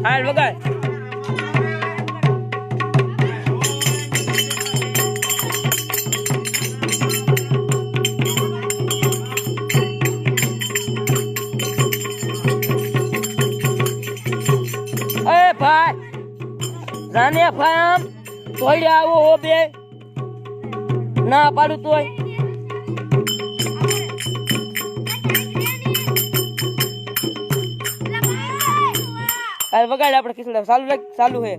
હાલ વગાડ એ ભાઈ રાને ભાઈ આમ થોડી આવો હો બે ના પાડું તોય હાલ વગાડ આપણે ખીચડા ચાલુ હે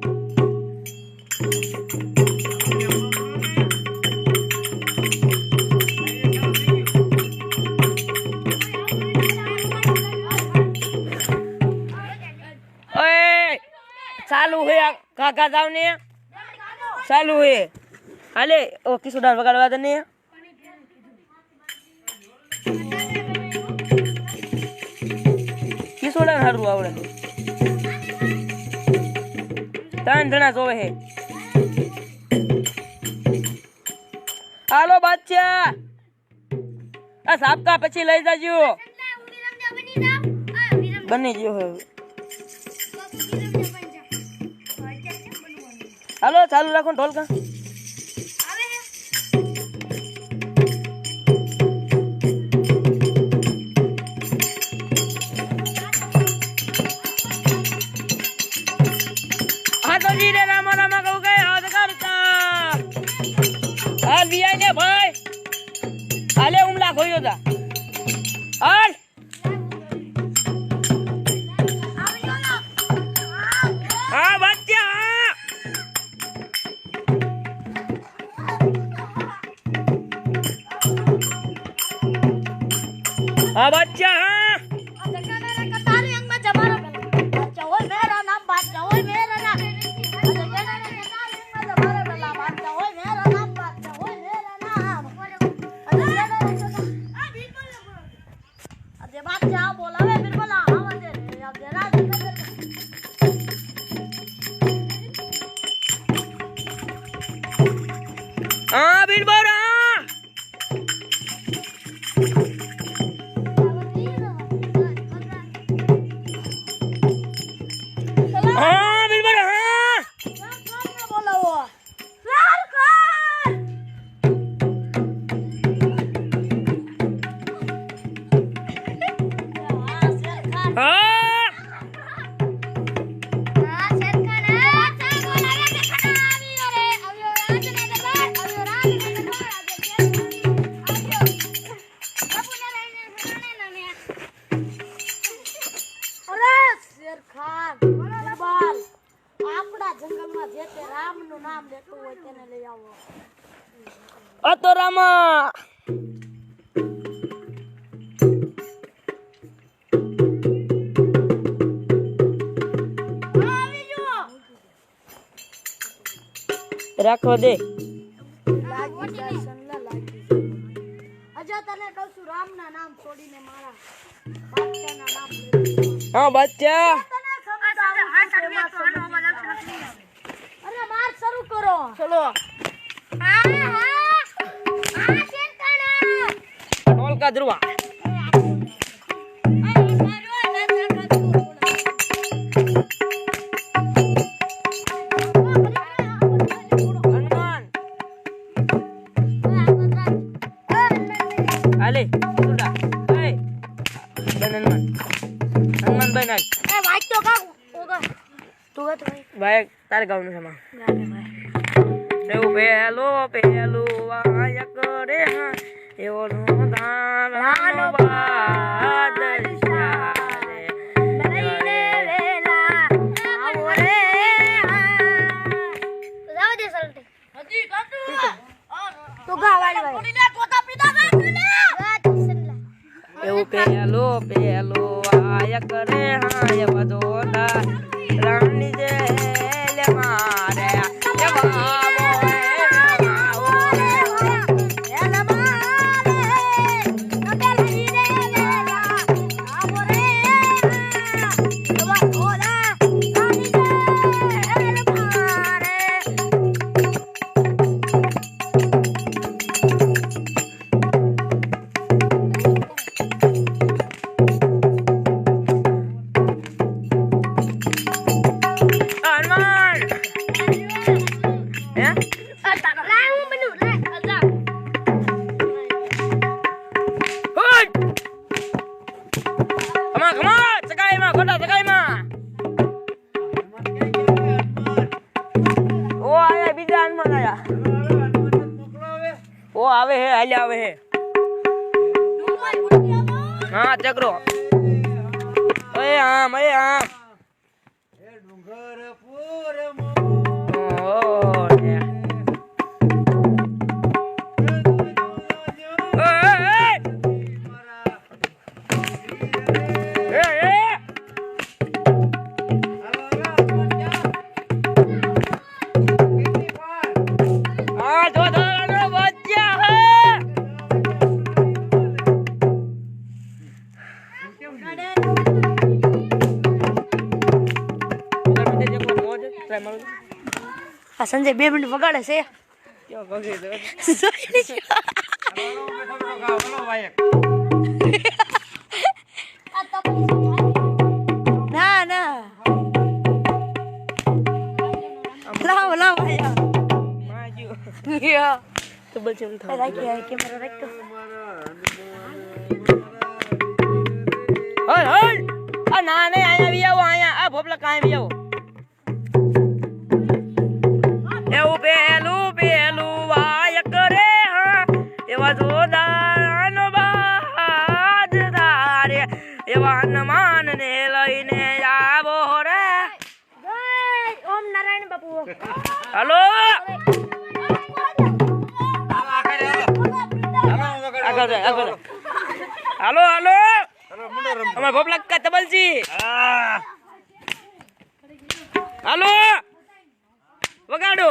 ચાલુ હે કાકા જાવ ને ચાલુ હે હાલે ઓ કિશોડા વગાડવા દે ને કિશોડા હારું આવડે ત્રણ જણા જોવે હે હાલો બાદશાહ આ સાપકા પછી લઈ જાજો બની ગયો હે હાલો ચાલુ રાખો ઢોલકા હા તો જી રે રામા રામા કહું ગઈ હાથ કરતા હાલ બિયા ને ભાઈ હાલે ઉમલા ખોયો તા હાલ હા બચ્ચા હા બચ્ચા હા हाँ बीट बोरा हाँ बीट बोरा हाँ बोला वो तो रामा રાખો દે અજા તને કહું છું રામ ના નામ છોડીને મારા બાદશાહ ના નામ હા બચ્ચા અરે માર શરૂ કરો ચલો ढोलका ध्रुवा हनुमान आले सुधा ए हनुमान हनुमान भाई नाल ए वाच तो का होगा तू तो भाई तारे गाँव में समा देव पेलो आया करे हां एवो धान रानो बादल शारे लईले वेला आवो रे जाव दे सलटे हजी काटू तो गावाली भाई कोनी ने कोता पीता एवो पेलो आया करे हां एवो धान रानी जे ले मारे આવે હે હાલ્યા આવે હે હા ચકરો ઓય આમ ડુંગર પૂર આ સંજય 2 મિનિટ વગાડે છે ના ના લાવ તો બોલ ચમ થા રાખી કેમેરા રાખતો હલ આ ના ને આયા બી આવો આયા આ ભોપલા કાઈ બી આવો એવું પેલું વાય કરે હા એવા જોદાનો બાદ ધારે એવા હનુમાન ને લઈને આવો રે ઓમ નારાયણ બાપુ હાલો આગળ હાલો અમાર ભોપલા કા તબલજી હાલો વગાડો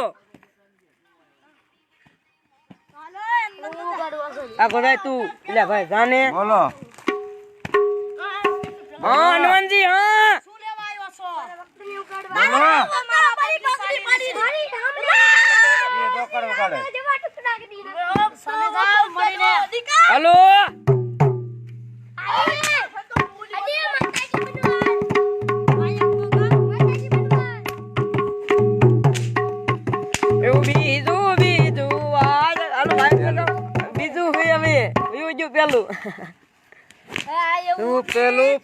આગળ જાય તું એટલે ભાઈ જાને બોલો હા હનુમાનજી હા શું લેવા આવ્યો છો બોલો મારા મારી પાસરી મારી એ ડોકર વગાડે હાલો એવું બીજું હાલો બીજું હોય હવે બીજું પેલું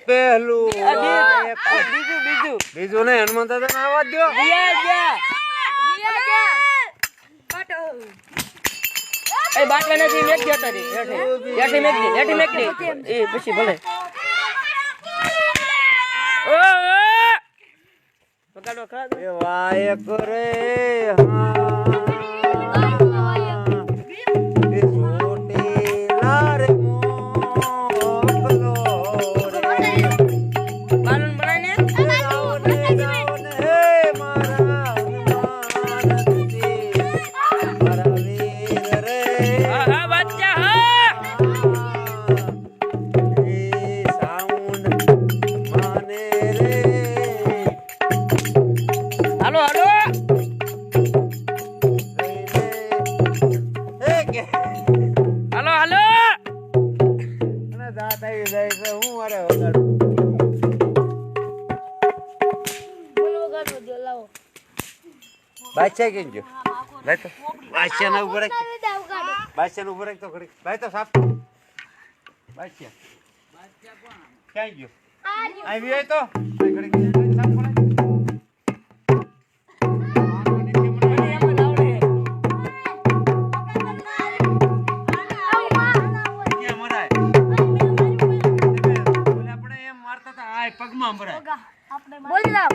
પેલું બીજું ને હનુમાન દાદા આવાજ દો એ બાટલા નથી મેક દેતા રે હેઠી મેક દે એ પછી ભલે ઓ વગાડો ખરા એ વાય કરે બાલન બનાઈને હા બચ્ચા હા હાલો બાદશાહ કેમ જો ભાઈ તો બાદશાહ ના ઉપર બાદશાહ ઉપર તો ખરી ભાઈ તો સાફ બાદશાહ ક્યાં ગયો આવી હોય તો ઘડી સાફ કરે પગમાં ભરાય બોલ લાવ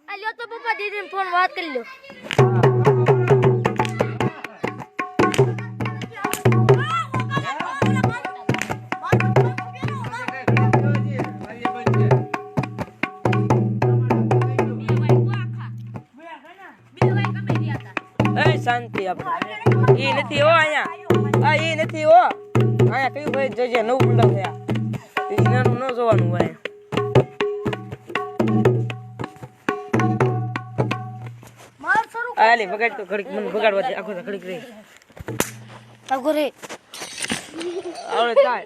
આ લ્યો તો પપ્પા દીદીને ફોન વાત કરી લ્યો શાંતિ આપણે ઈ નથી હો અહીંયા ઈ નથી હો અહીંયા કયું ભાઈ જજે 9 મુંડા થયા એનાનું ન જોવાનું હોય આલે વગાડ તો ઘડીક મને વગાડવા દે આખો ઘડીક રહી આગો રે આવડે થાય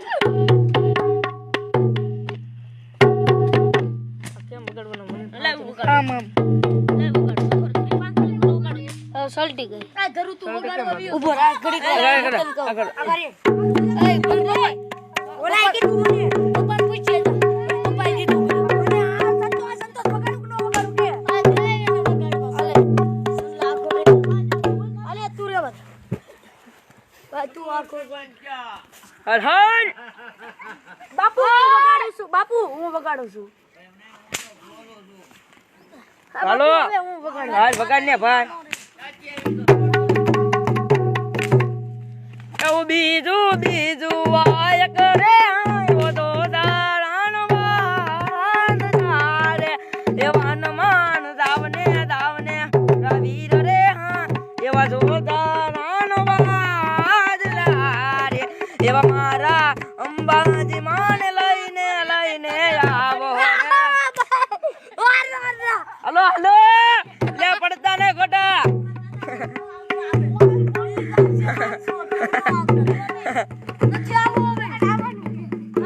કેમ વગાડવાનું મને આમ સલ્ટી ગઈ આ ધરું તું વગાડવા ઉભો રાખ ઘડીક આગળ એ બોલ બોલ ઓલા કે તું ને પપ્પા પૂછે પપ્પા દીધું અને આ સંતોષ વગાડું કે ન વગાડું કે આ જય એને વગાડવા હાલે લાખો બાપુ હું વગાડું છું. હાલો હવે હું વગાડું. હાલ વગાડ ને ભાઈ એવું બીજું બીજું વાય કરે આવો તો દારાણ વાન તારે એવાન માન દાવને દાવને રવીર રે હા એવા જો દારાણ વાજ લારે એવા મારા અંબાજી માન લઈને લઈને આવો હલો હલો લે પડતા ને ખોટા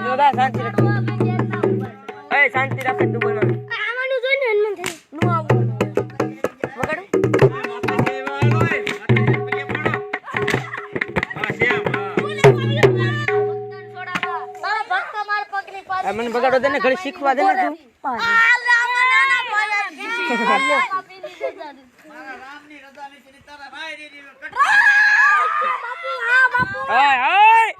જોદા શાંતિ રાખો એ શાંતિ રાખે તું બોલ મને આવાનું જોઈને હનુમાન થઈ નું આવું વગાડું મને બગાડો દે ને ઘડી શીખવા દે ને તું હાય હાય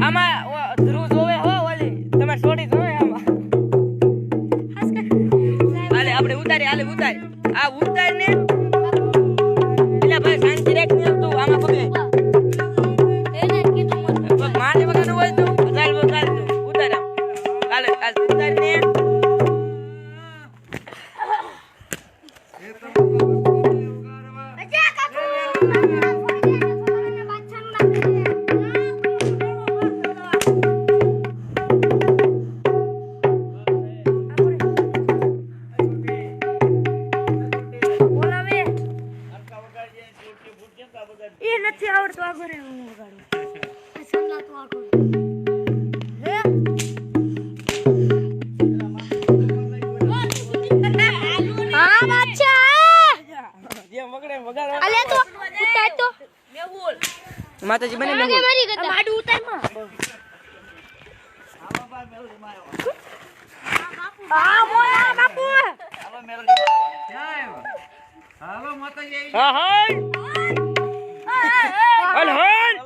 આમાં ધ્રુવ જોવે હો ઓલી તમે છોડી જોવે આમાં હાલે આપણે ઉતારી હાલે ઉતારી આ ઉતાર ને એટલે ભાઈ શાંતિ રાખ ને તું આમાં પગે માને વગાડવું હોય તો ચાલ ચાલ તું ઉતાર આમ હાલે હાલ ઉતાર ને એ નથી આવડતું આગળ હું વગાડું સંગલાતું આગળ હે હા બાદશાહ જે મગડે વગાડો અલે તો ઉતાર તો મેહુલ માતાજી બને આગે મેહુલ મારી ગતા માડું ઉતાર માં હા બોલા બાપુ હાલો માતાજી હા હાય હાલ હાલ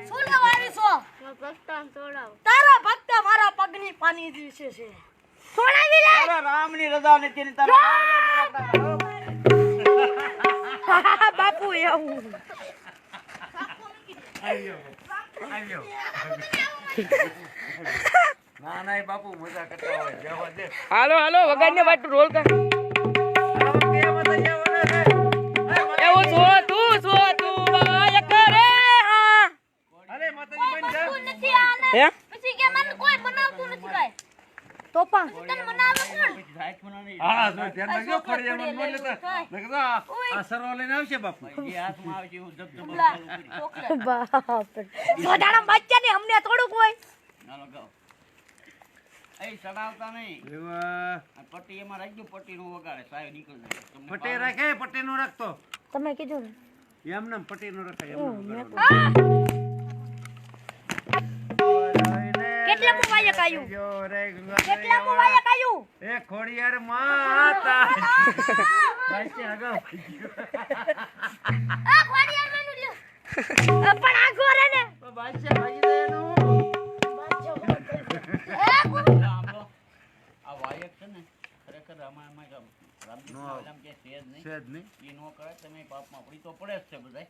શું લેવાની છો ભક્તાન છોડાવ તારા ભક્ત મારા પગની પાણી દિવસે છે છોડાવી લે અરે રામની રજા નથી ને તારે બાપુ એવું આવ્યો ના ના એ બાપુ મજા કરતા હોય જવા દે હાલો હાલો વગાડ ને બાટુ રોલ કર એવો છો તું વાય કરે હા અરે માતાજી બન જા નથી આને હે પછી કે મને કોઈ બનાવતું નથી કાઈ તોપા તને બનાવે કોણ હા જો ધ્યાન રાખજો ફળિયા મન લેતા લગતો આ સરવા લઈને આવશે બાપુ એ હાથમાં આવશે હું જબ બાપ સોડાના બચ્ચાને અમને થોડું કોઈ ના લગાવ એ સડાવતા નહીં એવા આ પટ્ટી એમાં રાખજો પટ્ટી નું વગાડે સાહેબ નીકળ જાય તમને પટ્ટે રાખે પટ્ટે નો રાખતો તમે કીધું ને એમ નામ પટ્ટે નો રખાય એમ કેટલા મોવાય કાયું કેટલા મોવાય કાયું એ ખોડિયાર માતા બાઈસે આગળ આ ખોડિયાર માનું લ્યો પણ આ ગોરે ને બાઈસે ભાગી દે એનું આ વાયક છે ને ખરેખર રામાયણમાં રામ કે સેજ નહીં સેજ નહીં એ નો કરે તમે પાપમાં પડી તો પડે જ છે બધાય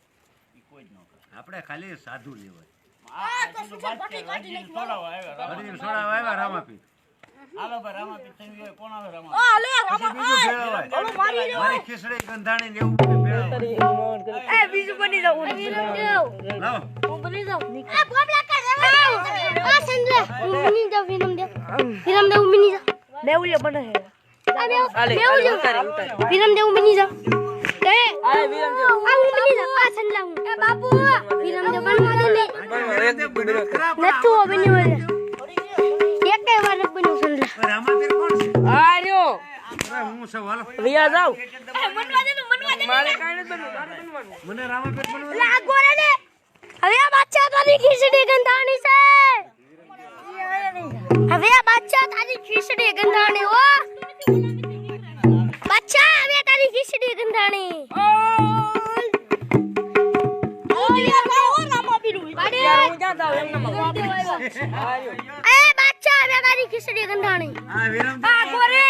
એ કોઈ જ ન કરે આપણે ખાલી સાધુ લેવાય હરીને છોડાવવા આવ્યા હરીને છોડાવવા આવ્યા રામાપીર હાલો ભાઈ રામાપીર તમે કોણ આવે રામા આ લે બીજું ભેળવાય મારી ખીચડી ગંધાણી ને એવું બધું ભેળવાય એ બીજું બની જાવ લાવો હું બની જાવ એ બોબલા કર આ સંજય હું બની જાવ વિનમ દે હું બની જાવ મેઉલ્ય બને હે હાલે મેઉલ્ય ઉતારી ઉતારી વિનમ દે હું બની જાવ એ હાલે વિરમ જો આ હું બની જાવ આ સંજય હું એ બાપુ વિનમ દે બનવા દે નતું બની વળે એકે વાર બન્યું સંજય રામાપીર કોણ છે આ રહ્યો અરે હું છે વાલો રિયા જાવ મનવા દે મારે કાઈ નથી બનવું મારે બનવાનું મને રામાપીર બનવું લા ગોરે ને હવે આ બાદશાહ તારી ખીચડી ગંધાણી છે હવે આ બાદશાહ તારી ખીચડી ગંધાણી હો બાદશાહ હવે તારી ગંધાણી યાર હું ક્યાં જાઉં એમને એ બાદશાહ હવે ગાડી ખીચડી ગંધાણી હા વિરમ આ ગોરે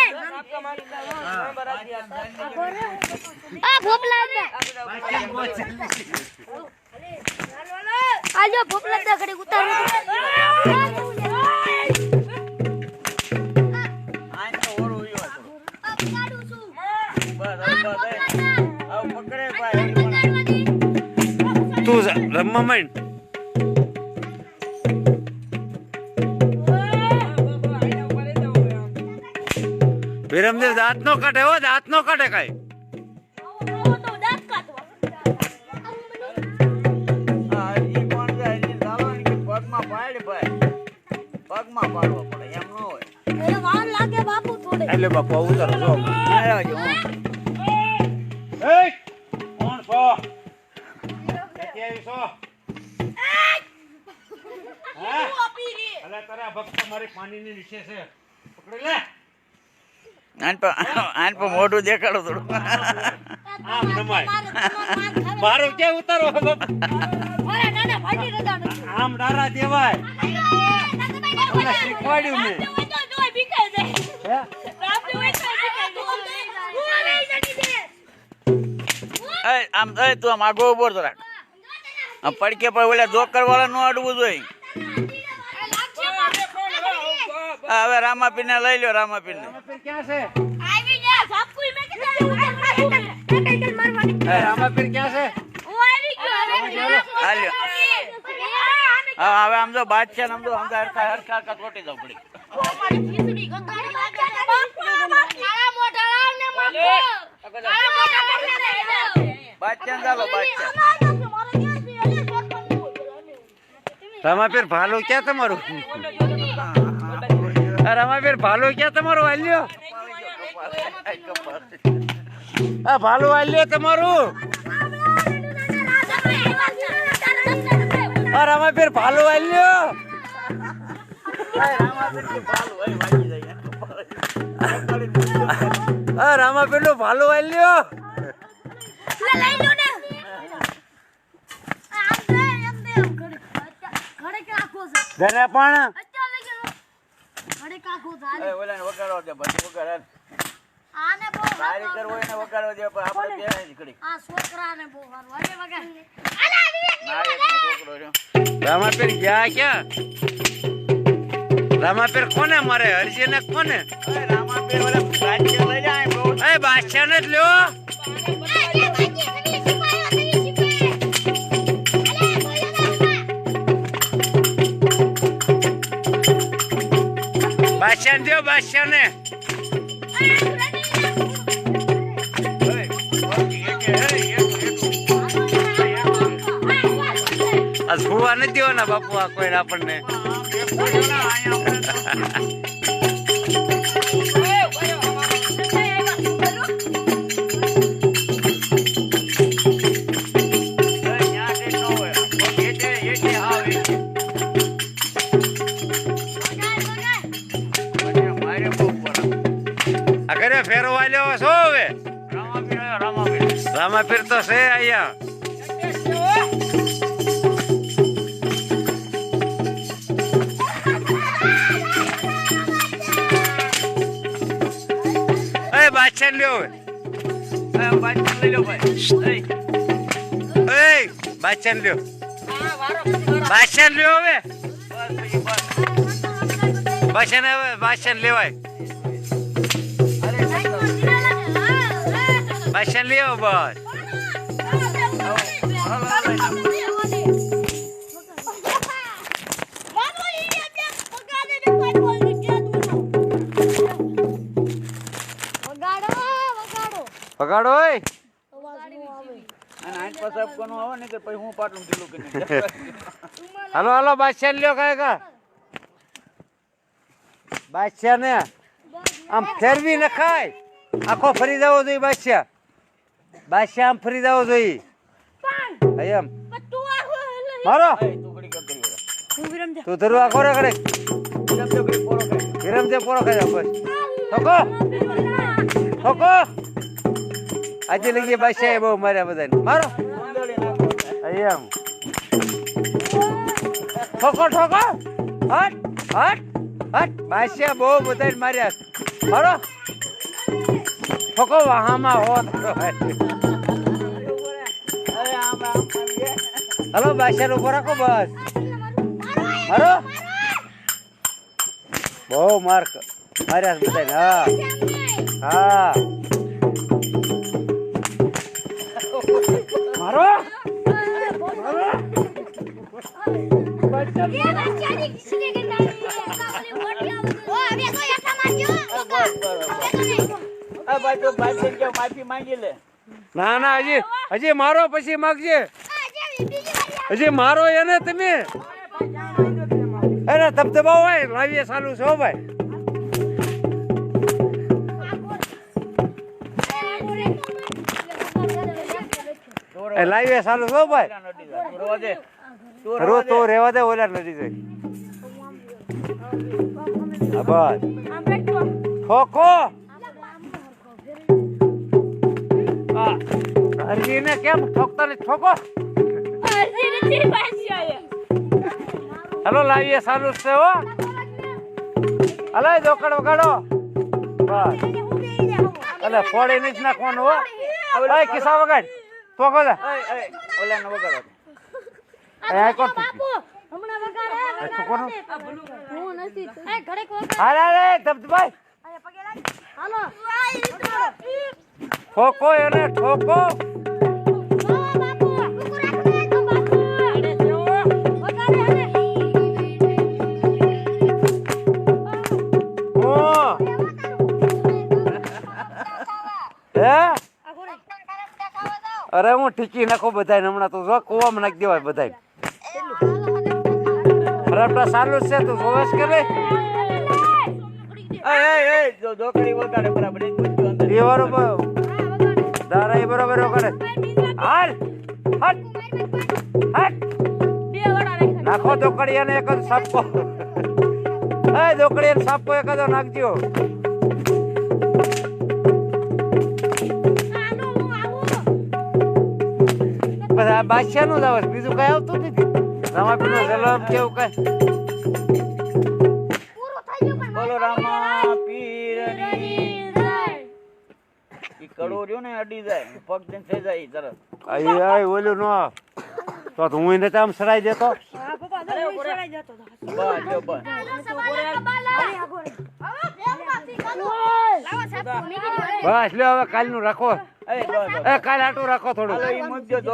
આ ભોપલા દે આજો ભોપલા દે ઘડી ઉતાર તું રમવા માંડ વિરમદેવ દાંત નો કાઢે હો દાંત નો કાઢે કઈ પગમાં પાડવો પડે એમ ન હોય એ વાર લાગે બાપુ થોડે એટલે બાપુ ઉતારો જો એ કોણ છો ક્યાંથી આવી છો હા અલા તારા ભક્ત મારી પાણીની નીચે છે પકડી લે આન પર મોઢું દેખાડો થોડું આમ નમાય મારું કે ઉતારો બાપુ ઓરે નાના ફાટી રદા નથી આમ ડારા દેવાય તમને શીખવાડ્યું મેં હે આમ તું આમ આગો ઉભો તો રાખ આમ પડકે પર ઓલા જોકર વાળા નો અડવું જોઈએ હવે રામાપીર ને લઈ લ્યો રામાપીર ને રામાપીર ક્યાં છે આવી જા સાપકુઈ મે કે મારવાની રામાપીર ક્યાં છે ઓ આવી ગયો હાલ્યો હા હવે આમ જો બાદશાહ આમ જો આમ હરખા હરખા કોટી દો પડી મારી ખીચડી ગંધાણી લાગે કાળા મોઢા લાવ ને કાળા મોઢા કરને બાદશાહ ચાલો બાદશાહ રામાપીર ભાલો ક્યાં તમારું રામાપીર ભાલો ક્યાં તમારું વાલ્યો આ ભાલો વાલ્યો તમારું રામાપીર ભાલો વાલ્યો રામાપીર નો ભાલો વાલ્યો લઈ લો ને આમ દે એમ દે ઘરે કે આખો છે ઘરે પણ અત્યારે લઈ ગયો ઘરે કાખો થાય ઓલા ને વગાડો દે બધી વગાડ આને બહુ તારી કરવો એને વગાડો દે પણ આપણે બે જ ઘડી આ છોકરાને બહુ હારું વાગે વાગે અલા ના એક છોકરો છે રામાપીર ગયા ક્યાં રામાપીર કોને મારે હરજી ને કોને રામાપીર ઓલા બાદશાહ લઈ જાય બહુ એ બાદશાહ ને જ લ્યો બાદશાહ દો બાદશાહ ને આ સુવા નથી દેવાના બાપુ આ કોઈ આપણને અગરે ફેરવા લ્યો છો હવે રામાપીર તો છે અહીંયા બાદશાહ લ્યો બાદશાહ લઈ લો ભાઈ બાદશાહ લ્યો બાદશાહ લ્યો હવે બાદશાહ લેવાય બાદશાહ લ્યો બસ પગાડો હોય અને આજ પાછા કોનો આવે ને કે પછી હું પાટલું ઢીલું કરી હાલો હાલો બાદશાહ લ્યો કાકા બાદશાહ ને આમ ફેરવી નખાય આખો ફરી જવો જોઈએ બાદશાહ બાદશાહ આમ ફરી જવો જોઈએ એમ મારો તું ધરું આખો રે કરે વિરમદેવ પોરો ખાઈ જાવ બસ ઠોકો ઠોકો આજે લગી બાદશાહ બહુ માર્યા બધાને મારો એમ ઠોકો ઠોકો હટ હટ હટ બાદશાહ બહુ બધાને માર્યા મારો ઠોકો વાહામાં હોત હલો બાદશાહ ઉભો રાખો બસ મારો બહુ માર્ક માર્યા બધાને હા હા મારો માફી માંગી લે. ના ના હજી મારો પછી માગજે હજી મારો એને તમે અરે ધબધબા હોય લાવીએ ચાલુ છો ભાઈ લાવીએ ચાલુ છો ભાઈ રોજ તો રેવા દે ઓલા લડી જાય બસ ખોખો હરજીને કેમ ઠોકતા નથી ઠોકો હલો લાવીએ ચાલુ છે હો હલો જોકડ વગાડો બસ એટલે ફોડી નથી નાખવાનું હો ભાઈ કિસ્સા વગાડ ઠોકો જા ઓલા નો વગાડો એ કોણ હાલ હાલ ધબધબાઈ ઠોકો એને ઠોકો અરે હું ઠીકી નાખો બધા હમણાં તો જો કુવામાં નાખી દેવાય બધા રમતા ચાલુ જ છે તું જોવેશ કે નહીં જોકડી વગાડે બરાબર એ બરોબર દારા એ બરોબર વગાડે હાલ હટ હટ નાખો દોકડીયાને એક જ સાપકો એ દોકડીયાને સાપકો એક જ નાખજો બસ આ બાદશાહ નું જ આવે બીજું કઈ આવતું નથી રામાપીર નો જલમ કેવું કઈ બોલો રામા પીરની ઈ કડો રહ્યો ને અડી જાય પગ જઈને થઈ જાય ઈ તરત આય ઓલું નો તો હું એને આમ સરાઈ દેતો બસ જો બસ બસ લ્યો હવે કાલનું રાખો એ કાલ આટું રાખો થોડું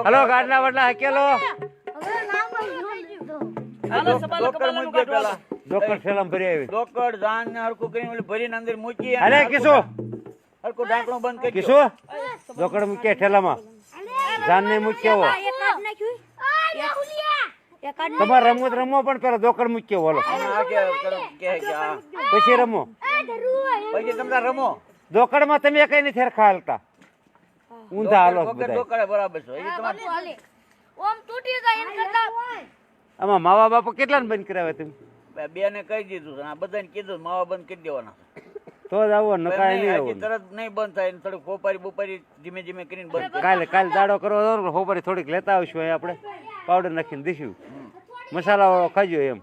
હલો ગાડલા વડલા હકેલો ડોકર ફેલમ ભરી આવી ડોકર જાન ને હરકું કરીને ઓલી ભરીને અંદર મૂકી અરે કિશો હરકું ઢાંકણું બંધ કરી કિશો ડોકર મૂકે ઠેલામાં જાન ને મૂક્યો તમારે રમત રમવો પણ પેલા ડોકર મૂક્યો બોલો પછી રમો પછી તમે રમો ડોકર માં તમે કઈ નથી હરખા હાલતા ઊંધા હાલો બધા ડોકર બરાબર છે એ તમારે આમાં માવા બાપા કેટલાને બંધ કરાવે તમે બે ને કહી દીધું છે આ બધાને કીધું માવા બંધ કરી દેવાના તો જ આવો નકાય નહીં આવો તરત નહીં બંધ થાય થોડું ફોપારી બોપારી ધીમે ધીમે કરીને બંધ કરે કાલે દાડો કરવો હોપારી થોડીક લેતા આવશું અહીં આપણે પાવડર નાખીને દઈશું મસાલા વાળો ખાજો એમ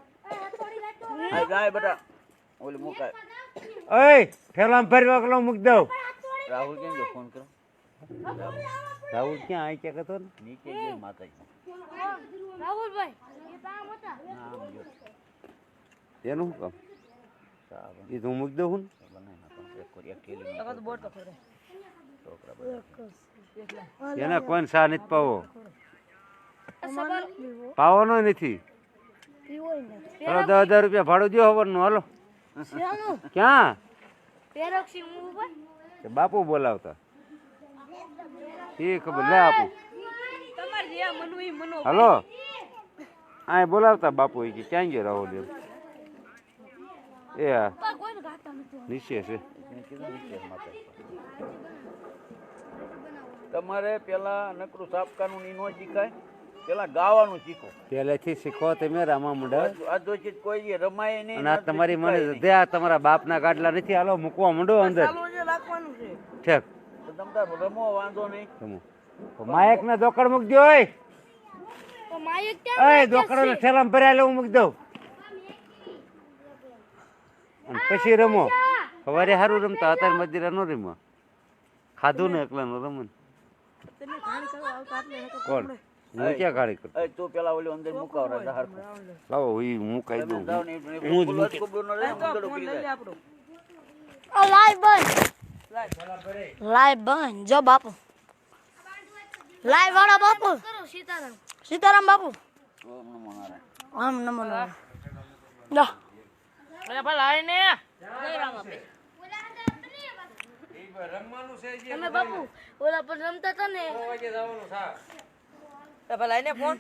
જાય બેટા ઓલી મુકાય ઓય ફેલામ ભરી વાકલો મૂકી દઉં રાહુલ કેમ જો ફોન કરો રાહુલ ક્યાં આઈ કે કતો ને નીચે ગઈ માતાજી એનું શું કામ એ તો હું મૂકી દઉં હું એને કોઈ સા નથી પાવો પાવાનો નથી હાલો 10,000 રૂપિયા ભાડું દો ખબરનું હાલો ક્યાં બાપુ બોલાવતા એ ખબર લે આપું હાલો આ બોલાવતા બાપુ એ કે ક્યાં ગયો રાહુલ એ હા નીચે છે તમારે પેલા નકરું સાપકાનું ની નો શીખાય પેલા ગાવાનું શીખો પહેલેથી શીખો તમે રામા મંડળ આ તો ચીજ કોઈ રમાય નહીં અને આ તમારી મને દે તમારા બાપના ગાડલા નથી હાલો મૂકવા માંડો અંદર ઠેક તમ તાર રમો વાંધો નહીં. રમો. માયક ને દોકડ મૂકી દો ઓય. તો માયક ક્યાં ઓય દોકડ ઠેલામાં ભર્યા લે હું મૂકી દઉં. અને પછી રમો. સવારે સારું રમતા અત્યારે મધીરા નો રમવા. ખાધું ને એકલા નો રમો. કોણ હું ક્યાં ગાડી કરું? એ તું પેલા ઓલી અંદર મુકાવ રે હરખું. લાવો ઈ મુકાઈ દઉં. જાવ ને હું હું જ મૂકી. કબૂર નો રે મંગળ ઉકળી જાય. આ લાય બંધ જો બાપુ લાય વાળા બાપુ સીતારામ બાપુ ઓમ નમો નારાયણ. આમ નમો નારાયણ લો અરે ભાઈ લાય ને તમે બાપુ ઓલા પર રમતા હતા ને ભાઈ લાય ને ફોન